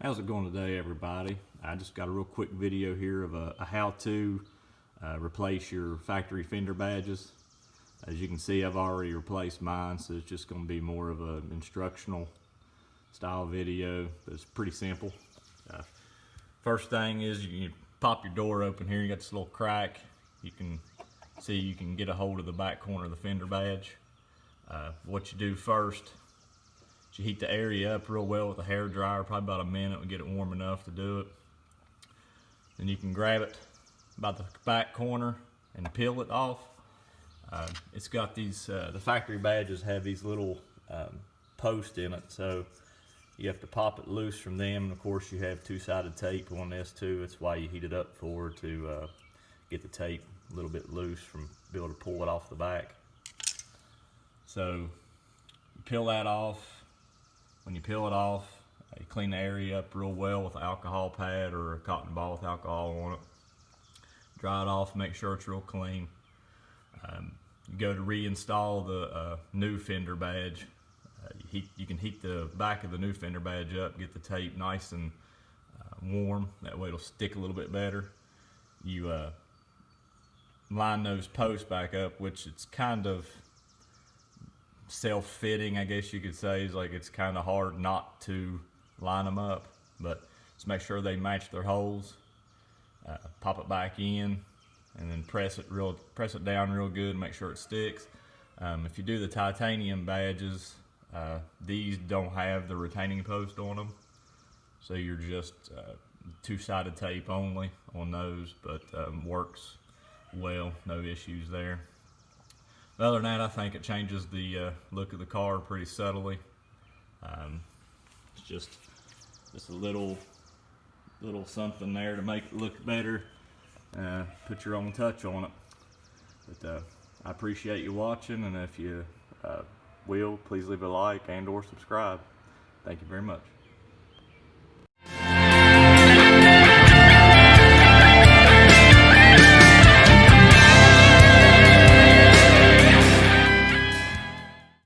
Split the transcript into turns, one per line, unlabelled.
How's it going today, everybody? I just got a real quick video here of a how-to replace your factory fender badges. As you can see, I've already replaced mine, so it's just going to be more of an instructional style video, but it's pretty simple. First thing is you pop your door open here. You got this little crack. You can see you can get a hold of the back corner of the fender badge. What you do first, you heat the area up real well with a hair dryer, probably about a minute, and get it warm enough to do it. Then you can grab it about the back corner and peel it off. It's got these, the factory badges have these little posts in it, so you have to pop it loose from them. And of course you have two-sided tape on this too. That's why you heat it up for, to get the tape a little bit loose, from be able to pull it off the back. So you peel that off. When you peel it off, you clean the area up real well with an alcohol pad or a cotton ball with alcohol on it. Dry it off, make sure it's real clean. You go to reinstall the new fender badge. You can heat the back of the new fender badge up, get the tape nice and warm. That way it'll stick a little bit better. You line those posts back up, which it's kind of self-fitting, I guess you could say. Is like it's kind of hard not to line them up, but just make sure they match their holes. Pop it back in, and then press it down real good. Make sure it sticks. If you do the titanium badges, these don't have the retaining post on them, so you're just two-sided tape only on those, but works well, no issues there. Other than that, I think it changes the look of the car pretty subtly. It's just a little something there to make it look better. Put your own touch on it. But I appreciate you watching, and if you will, please leave a like and/or subscribe. Thank you very much.